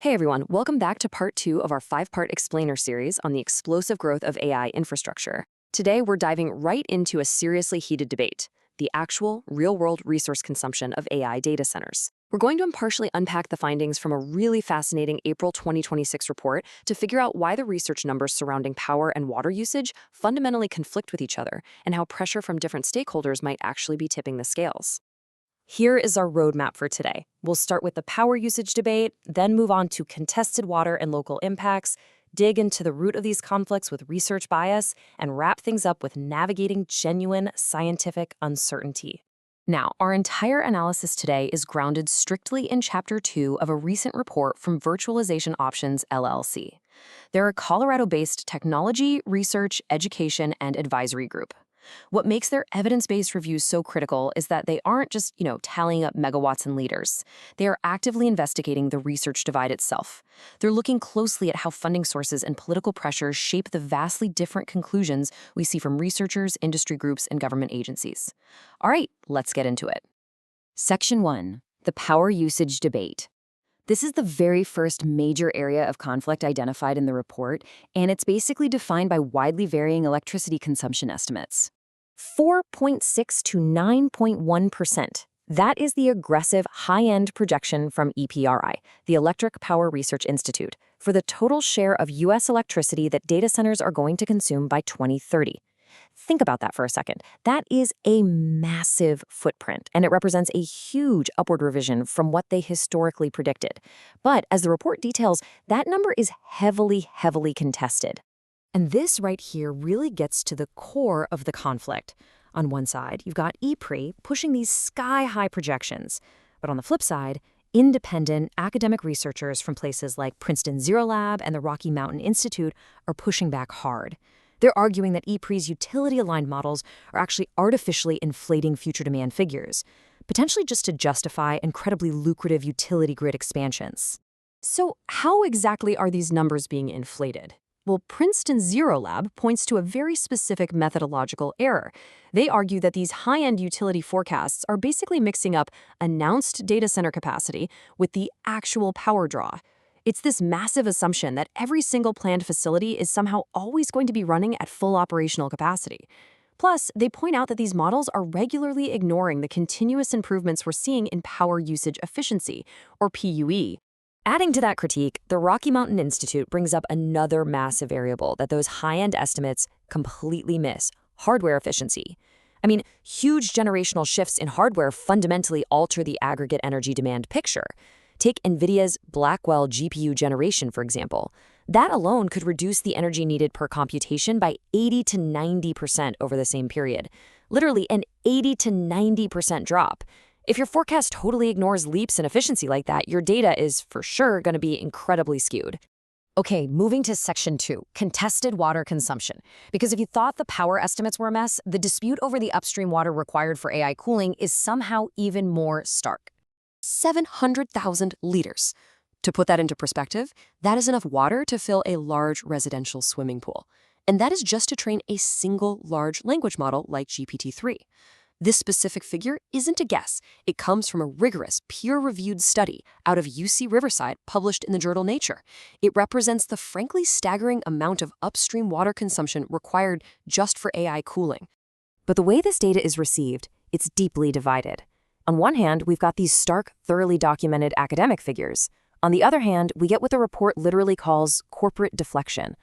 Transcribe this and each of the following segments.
Hey everyone, welcome back to part 2 of our 5-part explainer series on the explosive growth of AI infrastructure. Today we're diving right into a seriously heated debate, the actual, real-world resource consumption of AI data centers. We're going to impartially unpack the findings from a really fascinating April 2026 report to figure out why the research numbers surrounding power and water usage fundamentally conflict with each other and how pressure from different stakeholders might actually be tipping the scales. Here is our roadmap for today. We'll start with the power usage debate, then move on to contested water and local impacts, dig into the root of these conflicts with research bias, and wrap things up with navigating genuine scientific uncertainty. Now, our entire analysis today is grounded strictly in Chapter 2 of a recent report from Virtualization Options LLC. They're a Colorado-based technology, research, education, and advisory group. What makes their evidence-based reviews so critical is that they aren't just, tallying up megawatts and liters. They are actively investigating the research divide itself. They're looking closely at how funding sources and political pressures shape the vastly different conclusions we see from researchers, industry groups, and government agencies. All right, let's get into it. Section 1. The power usage debate. This is the very first major area of conflict identified in the report, and it's basically defined by widely varying electricity consumption estimates. 4.6 to 9.1%. That is the aggressive high-end projection from EPRI, the Electric Power Research Institute, for the total share of U.S. electricity that data centers are going to consume by 2030. Think about that for a second. That is a massive footprint, and it represents a huge upward revision from what they historically predicted. But as the report details, that number is heavily contested. And this right here really gets to the core of the conflict. On one side, you've got EPRI pushing these sky-high projections. But on the flip side, independent academic researchers from places like Princeton Zero Lab and the Rocky Mountain Institute are pushing back hard. They're arguing that EPRI's utility-aligned models are actually artificially inflating future demand figures, potentially just to justify incredibly lucrative utility grid expansions. So how exactly are these numbers being inflated? Well, Princeton Zero Lab points to a very specific methodological error. They argue that these high-end utility forecasts are basically mixing up announced data center capacity with the actual power draw. It's this massive assumption that every single planned facility is somehow always going to be running at full operational capacity. Plus, they point out that these models are regularly ignoring the continuous improvements we're seeing in power usage efficiency, or PUE. Adding to that critique, the Rocky Mountain Institute brings up another massive variable that those high-end estimates completely miss: hardware efficiency. I mean, huge generational shifts in hardware fundamentally alter the aggregate energy demand picture. Take NVIDIA's Blackwell GPU generation, for example. That alone could reduce the energy needed per computation by 80 to 90% over the same period. Literally an 80 to 90% drop. If your forecast totally ignores leaps in efficiency like that, your data is for sure going to be incredibly skewed. Okay, moving to Section 2, contested water consumption. Because if you thought the power estimates were a mess, the dispute over the upstream water required for AI cooling is somehow even more stark. 700,000 liters. To put that into perspective, that is enough water to fill a large residential swimming pool. And that is just to train a single large language model like GPT-3. This specific figure isn't a guess. It comes from a rigorous, peer-reviewed study out of UC Riverside published in the journal Nature. It represents the frankly staggering amount of upstream water consumption required just for AI cooling. But the way this data is received, it's deeply divided. On one hand, we've got these stark, thoroughly documented academic figures. On the other hand, we get what the report literally calls corporate deflection.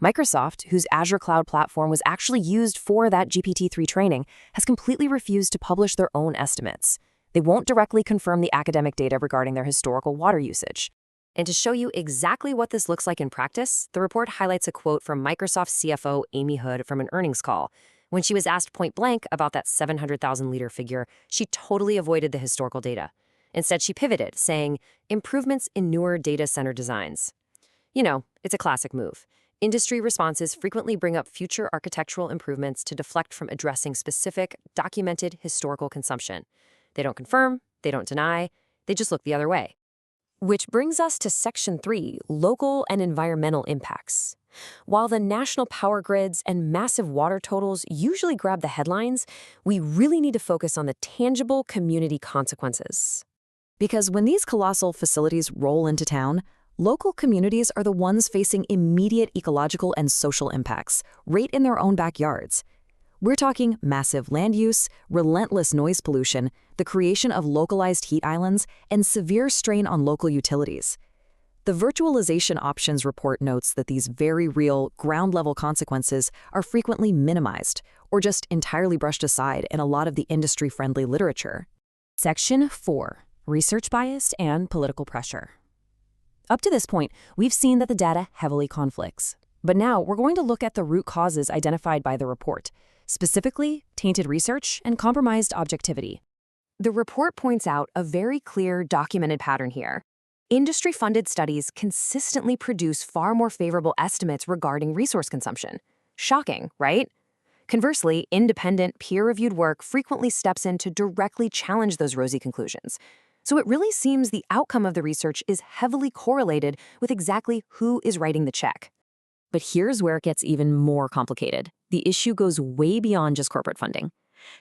Microsoft, whose Azure Cloud platform was actually used for that GPT-3 training, has completely refused to publish their own estimates. They won't directly confirm the academic data regarding their historical water usage. And to show you exactly what this looks like in practice, the report highlights a quote from Microsoft CFO Amy Hood from an earnings call. When she was asked point blank about that 700,000-liter figure, she totally avoided the historical data. Instead, she pivoted, saying, "Improvements in newer data center designs." It's a classic move. Industry responses frequently bring up future architectural improvements to deflect from addressing specific, documented historical consumption. They don't confirm, they don't deny, they just look the other way. Which brings us to Section 3, local and environmental impacts. While the national power grids and massive water totals usually grab the headlines, we really need to focus on the tangible community consequences. Because when these colossal facilities roll into town, Local communities are the ones facing immediate ecological and social impacts, right in their own backyards. We're talking massive land use, relentless noise pollution, the creation of localized heat islands, and severe strain on local utilities. The Virtualization Options report notes that these very real, ground-level consequences are frequently minimized or just entirely brushed aside in a lot of the industry-friendly literature. Section 4. Research bias and political pressure. Up to this point, we've seen that the data heavily conflicts. But now we're going to look at the root causes identified by the report, specifically tainted research and compromised objectivity. The report points out a very clear, documented pattern here. Industry-funded studies consistently produce far more favorable estimates regarding resource consumption. Shocking, right? Conversely, independent, peer-reviewed work frequently steps in to directly challenge those rosy conclusions. So it really seems the outcome of the research is heavily correlated with exactly who is writing the check. But here's where it gets even more complicated. The issue goes way beyond just corporate funding.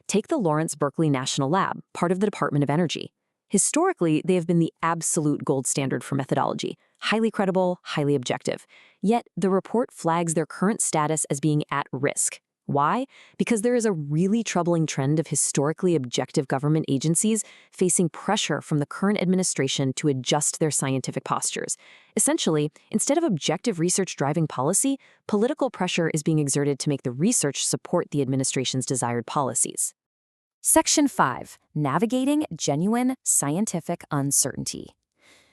Take the Lawrence Berkeley National Lab, part of the Department of Energy. Historically, they have been the absolute gold standard for methodology, highly credible, highly objective. Yet, the report flags their current status as being at risk. Why? Because there is a really troubling trend of historically objective government agencies facing pressure from the current administration to adjust their scientific postures. Essentially, instead of objective research driving policy, political pressure is being exerted to make the research support the administration's desired policies. Section 5. Navigating genuine scientific uncertainty.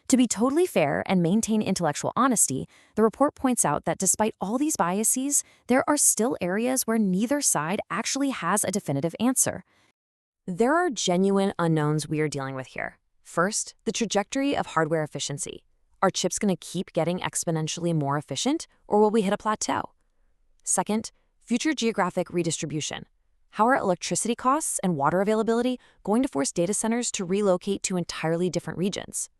To be totally fair and maintain intellectual honesty, the report points out that despite all these biases, there are still areas where neither side actually has a definitive answer. There are genuine unknowns we are dealing with here. First, the trajectory of hardware efficiency. Are chips going to keep getting exponentially more efficient, or will we hit a plateau? Second, future geographic redistribution. How are electricity costs and water availability going to force data centers to relocate to entirely different regions?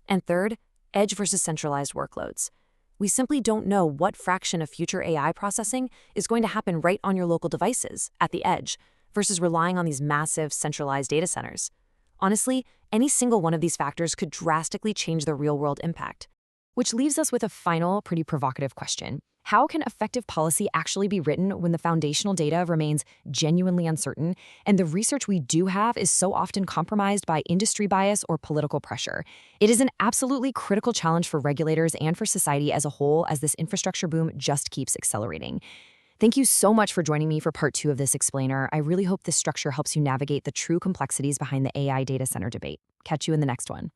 And third, edge versus centralized workloads. We simply don't know what fraction of future AI processing is going to happen right on your local devices, at the edge, versus relying on these massive centralized data centers. Honestly, any single one of these factors could drastically change the real-world impact. Which leaves us with a final, pretty provocative question. How can effective policy actually be written when the foundational data remains genuinely uncertain and the research we do have is so often compromised by industry bias or political pressure? It is an absolutely critical challenge for regulators and for society as a whole as this infrastructure boom just keeps accelerating. Thank you so much for joining me for part 2 of this explainer. I really hope this structure helps you navigate the true complexities behind the AI data center debate. Catch you in the next one.